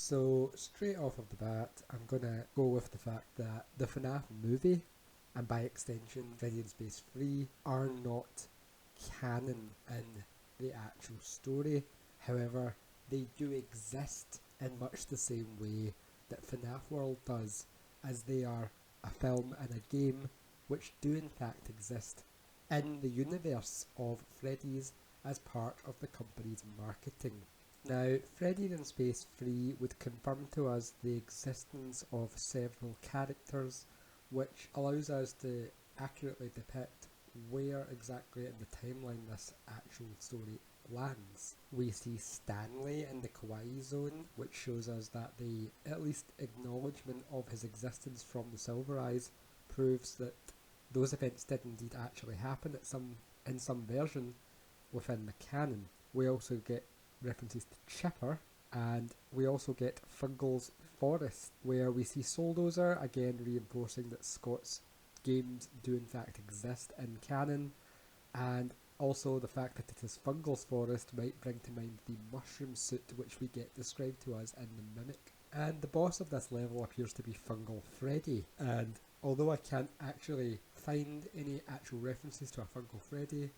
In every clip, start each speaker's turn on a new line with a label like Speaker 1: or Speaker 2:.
Speaker 1: So straight off of the bat, I'm gonna go with the fact that the FNAF movie, and by extension Freddy in Space 3, are not canon in the actual story. However, they do exist in much the same way that FNAF World does, as they are a film and a game which do in fact exist in the universe of Freddy's as part of the company's marketing. Now, Freddy in Space 3 would confirm to us the existence of several characters, which allows us to accurately depict where exactly in the timeline this actual story lands. We see Stanley in the Kawaii Zone, which shows us that the at least acknowledgement of his existence from the Silver Eyes proves that those events did indeed actually happen in some version within the canon. We also get references to Chipper, and we also get Fungal's Forest, where we see Souldozer, again reinforcing that Scott's games do in fact exist in canon, and also the fact that it is Fungal's Forest might bring to mind the mushroom suit which we get described to us in the Mimic. And the boss of this level appears to be Fungal Freddy, and although I can't actually find any actual references to a Fungal Freddy,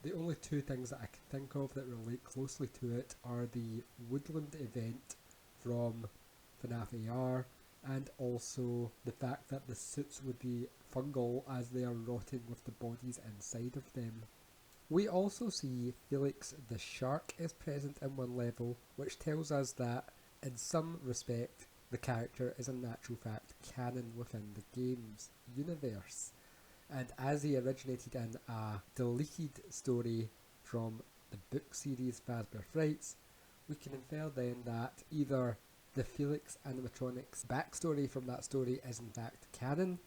Speaker 1: the only two things that I can think of that relate closely to it are the Woodland event from FNAF AR, and also the fact that the suits would be fungal as they are rotting with the bodies inside of them. We also see Felix the Shark is present in one level, which tells us that in some respect the character is in actual fact canon within the game's universe. And as he originated in a deleted story from the book series Fazbear Frights, we can infer then that either the Felix animatronics backstory from that story is in fact canon,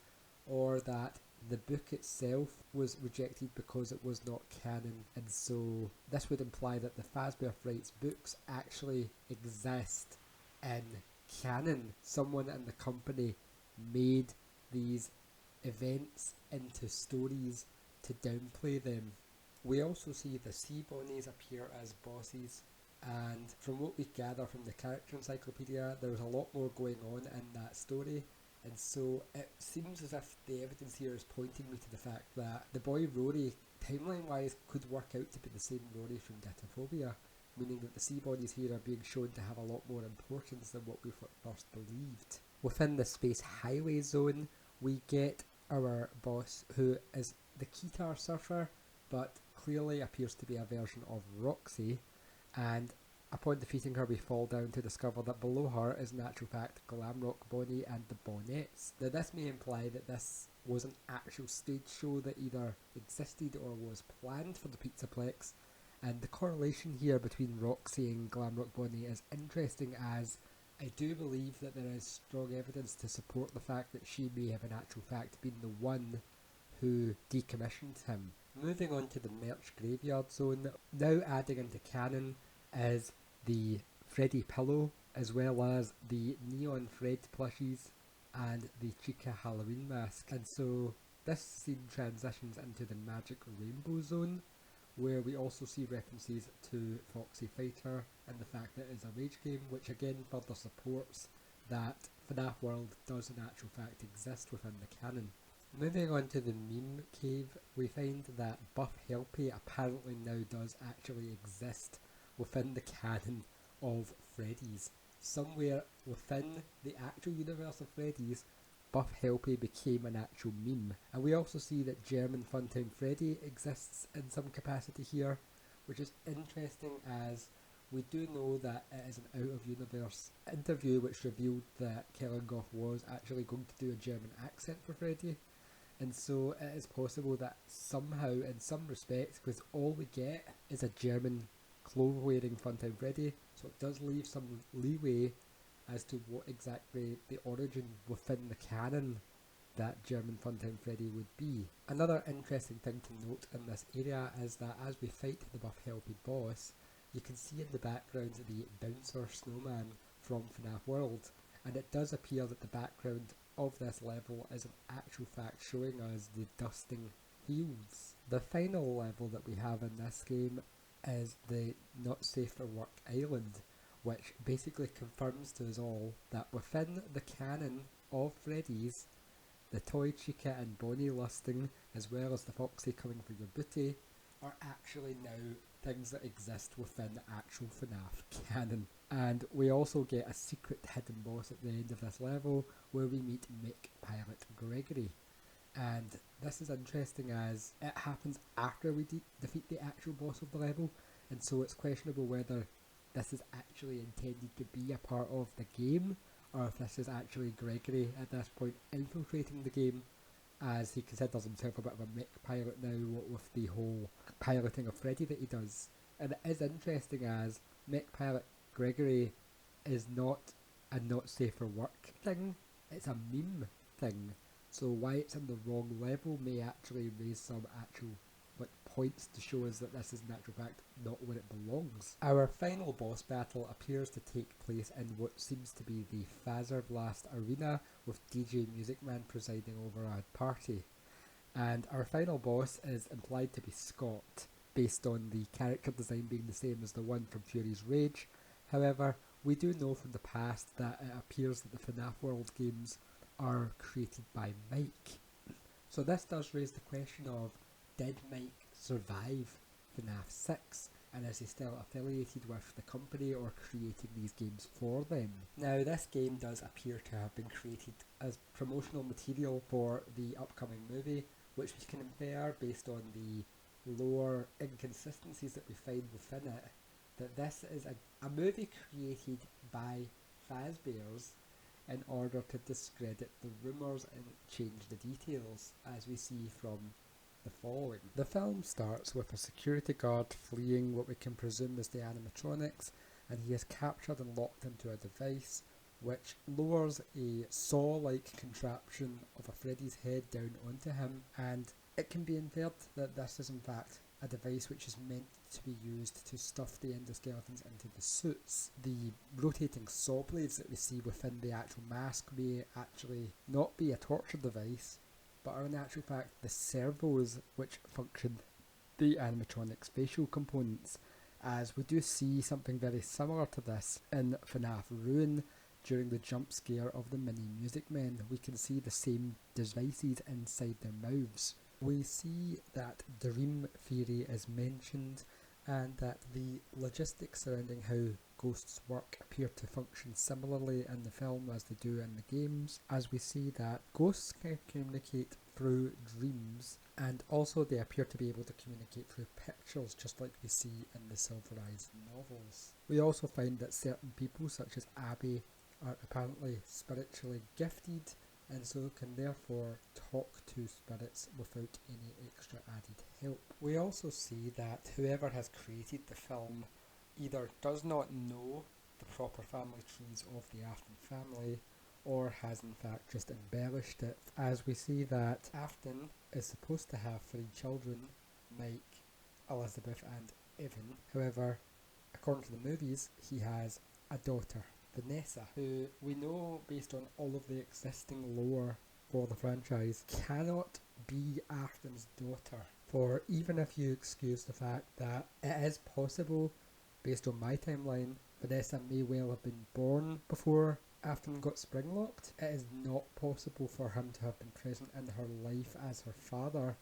Speaker 1: or that the book itself was rejected because it was not canon, and so this would imply that the Fazbear Frights books actually exist in canon. Someone in the company made these events into stories to downplay them. We also see the sea bunnies appear as bosses, and from what we gather from the character encyclopedia, there's a lot more going on in that story, and so it seems as if the evidence here is pointing me to the fact that the boy Rory, timeline wise, could work out to be the same Rory from Dataphobia, meaning that the sea bodies here are being shown to have a lot more importance than what we first believed. Within the Space Highway Zone, we get our boss, who is the Keytar Surfer, but clearly appears to be a version of Roxy, and upon defeating her we fall down to discover that below her is in actual fact Glamrock Bonnie and the Bonettes. Now this may imply that this was an actual stage show that either existed or was planned for the Pizzaplex, and the correlation here between Roxy and Glamrock Bonnie is interesting, as I do believe that there is strong evidence to support the fact that she may have in actual fact been the one who decommissioned him. Moving on to the merch graveyard zone, now adding into canon is the Freddy pillow, as well as the Neon Fred plushies and the Chica Halloween mask. And so this scene transitions into the Magic Rainbow zone, where we also see references to Foxy Fighter and the fact that it is a rage game, which again further supports that FNAF World does in actual fact exist within the canon. Moving on to the meme cave, we find that Buff Helpy apparently now does actually exist within the canon of Freddy's. Somewhere within the actual universe of Freddy's, Buff Helpy became an actual meme. And we also see that German Funtime Freddy exists in some capacity here, which is interesting, as we do know that it is an out-of-universe interview which revealed that Kellengoff was actually going to do a German accent for Freddy. And so it is possible that somehow, in some respects, because all we get is a German clothes-wearing Funtime Freddy, so it does leave some leeway as to what exactly the origin within the canon that German Funtime Freddy would be. Another interesting thing to note in this area is that as we fight the Buff Helpy boss, you can see in the background the bouncer snowman from FNAF World, and it does appear that the background of this level is in actual fact showing us the dusting fields. The final level that we have in this game is the Not Safe for Work Island, which basically confirms to us all that within the canon of Freddy's, the Toy Chica and Bonnie lusting, as well as the Foxy coming for your booty, are actually now things that exist within the actual FNAF canon. And we also get a secret hidden boss at the end of this level where we meet Mick Pilot Gregory. And this is interesting as it happens after we defeat the actual boss of the level, and so it's questionable whether this is actually intended to be a part of the game, or if this is actually Gregory at this point infiltrating the game, as he considers himself a bit of a mech pilot now with the whole piloting of Freddy that he does. And it is interesting as mech pilot Gregory is not a not safe for work thing, it's a meme thing. So why it's in the wrong level may actually raise some actual points to show us that this is in actual fact not where it belongs. Our final boss battle appears to take place in what seems to be the Fazerblast arena, with DJ Music Man presiding over a party. And our final boss is implied to be Scott, based on the character design being the same as the one from Fury's Rage. However, we do know from the past that it appears that the FNAF World games are created by Mike. So this does raise the question of, did Mike survive FNAF 6, and is he still affiliated with the company or creating these games for them? Now this game does appear to have been created as promotional material for the upcoming movie, which we can infer based on the lore inconsistencies that we find within it, that this is a movie created by Fazbear's in order to discredit the rumours and change the details, as we see from the following. The film starts with a security guard fleeing what we can presume is the animatronics, and he is captured and locked into a device which lowers a saw-like contraption of a Freddy's head down onto him, and it can be inferred that this is in fact a device which is meant to be used to stuff the endoskeletons into the suits. The rotating saw blades that we see within the actual mask may actually not be a torture device, but are in actual fact the servos which function the animatronic's facial components, as we do see something very similar to this in FNAF Ruin. During the jump scare of the mini Music Men, we can see the same devices inside their mouths. We see that Dream Theory is mentioned, and that the logistics surrounding how ghosts work appear to function similarly in the film as they do in the games, as we see that ghosts can communicate through dreams, and also they appear to be able to communicate through pictures, just like we see in the Silver Eyes novels. We also find that certain people, such as Abby, are apparently spiritually gifted, and so can therefore talk to spirits without any extra added help. We also see that whoever has created the film either does not know the proper family trees of the Afton family, or has in fact just embellished it, as we see that Afton is supposed to have 3 children, Mike, Elizabeth and Evan. However, according to the movies, he has a daughter, Vanessa, who we know, based on all of the existing lore for the franchise, cannot be Afton's daughter. For even if you excuse the fact that it is possible, based on my timeline, Vanessa may well have been born before Afton got spring-locked, it is not possible for him to have been present in her life as her father,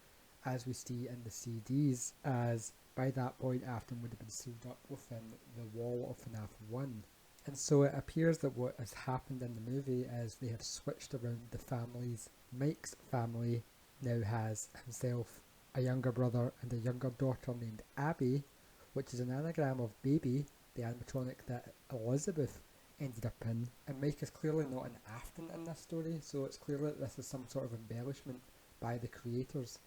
Speaker 1: as we see in the CDs, as by that point Afton would have been sealed up within the wall of FNAF 1. And so it appears that what has happened in the movie is they have switched around the families. Mike's family now has himself a younger brother and a younger daughter named Abby, which is an anagram of Baby, the animatronic that Elizabeth ended up in. And Mike is clearly not an Afton in this story, so it's clear that this is some sort of embellishment by the creators.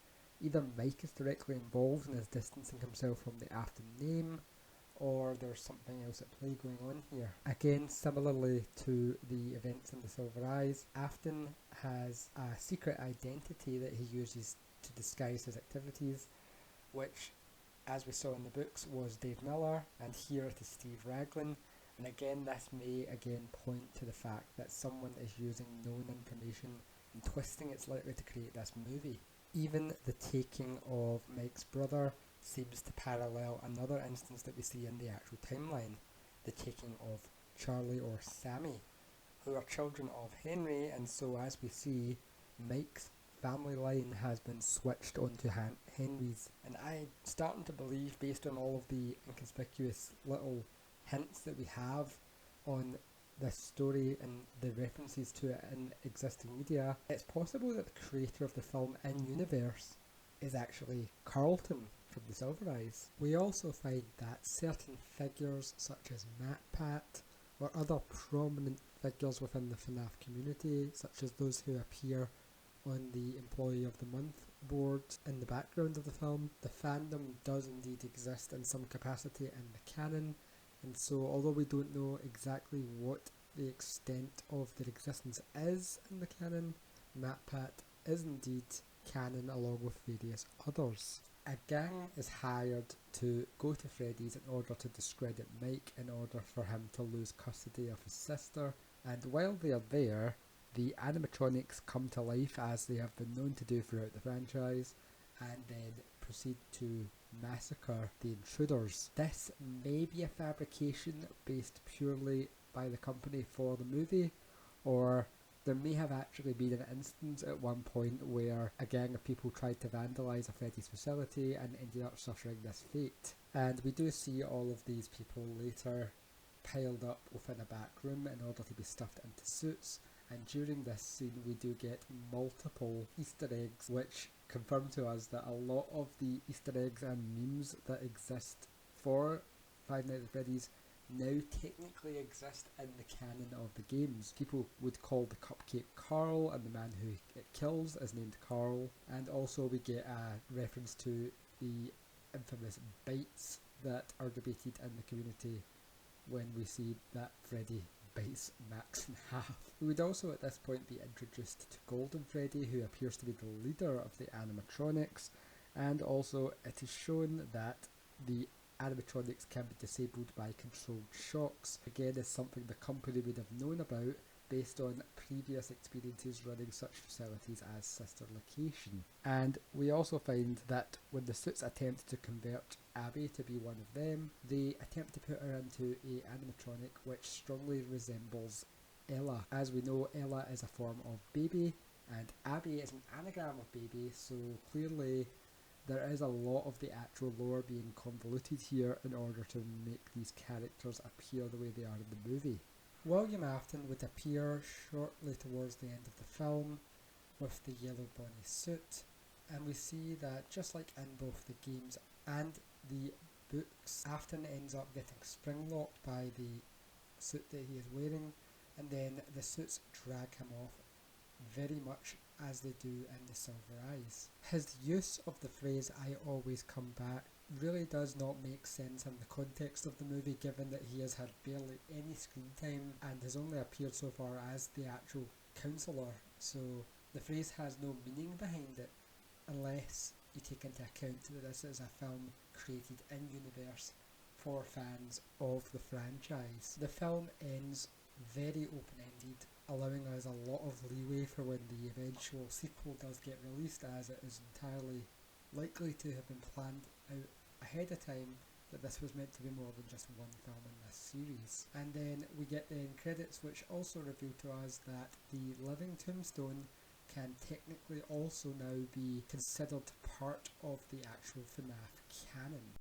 Speaker 1: Either Mike is directly involved and is distancing himself from the Afton name, or there's something else at play going on here. Again, similarly to the events in the Silver Eyes, Afton has a secret identity that he uses to disguise his activities, which, as we saw in the books, was Dave Miller, and here it is Steve Raglan. And again, this may again point to the fact that someone is using known information and twisting it slightly to create this movie. Even the taking of Mike's brother seems to parallel another instance that we see in the actual timeline, the taking of Charlie or Sammy, who are children of Henry, and so as we see, Mike's family line has been switched onto Henry's. And I'm starting to believe, based on all of the inconspicuous little hints that we have on this story and the references to it in existing media, it's possible that the creator of the film in-universe is actually Carlton from the Silver Eyes. We also find that certain figures such as MatPat or other prominent figures within the FNAF community, such as those who appear on the Employee of the Month board in the background of the film. The fandom does indeed exist in some capacity in the canon, and so although we don't know exactly what the extent of their existence is in the canon, MatPat is indeed canon along with various others. A gang is hired to go to Freddy's in order to discredit Mike in order for him to lose custody of his sister, and while they are there, the animatronics come to life as they have been known to do throughout the franchise, and then proceed to massacre the intruders. This may be a fabrication based purely by the company for the movie, or there may have actually been an instance at one point where a gang of people tried to vandalise a Freddy's facility and ended up suffering this fate. And we do see all of these people later piled up within a back room in order to be stuffed into suits, and during this scene we do get multiple Easter eggs which confirm to us that a lot of the Easter eggs and memes that exist for Five Nights at Freddy's now technically exist in the canon of the games. People would call the cupcake Carl, and the man who it kills is named Carl, and also we get a reference to the infamous bites that are debated in the community when we see that Freddy bites Max in half. We would also at this point be introduced to Golden Freddy, who appears to be the leader of the animatronics, and also it is shown that the animatronics can be disabled by controlled shocks. Again, is something the company would have known about based on previous experiences running such facilities as Sister Location. And we also find that when the suits attempt to convert Abby to be one of them, they attempt to put her into a animatronic which strongly resembles Ella. As we know, Ella is a form of baby, and Abby is an anagram of baby, so clearly there is a lot of the actual lore being convoluted here in order to make these characters appear the way they are in the movie. William Afton would appear shortly towards the end of the film with the yellow Bonnie suit, and we see that just like in both the games and the books, Afton ends up getting spring-locked by the suit that he is wearing, and then the suits drag him off very much as they do in the Silver Eyes. His use of the phrase "I always come back" really does not make sense in the context of the movie, given that he has had barely any screen time and has only appeared so far as the actual counsellor, so the phrase has no meaning behind it unless you take into account that this is a film created in universe for fans of the franchise. The film ends very open-ended, allowing us a lot of leeway for when the eventual sequel does get released, as it is entirely likely to have been planned out ahead of time that this was meant to be more than just one film in this series. And then we get the end credits, which also reveal to us that the living tombstone can technically also now be considered part of the actual FNAF canon.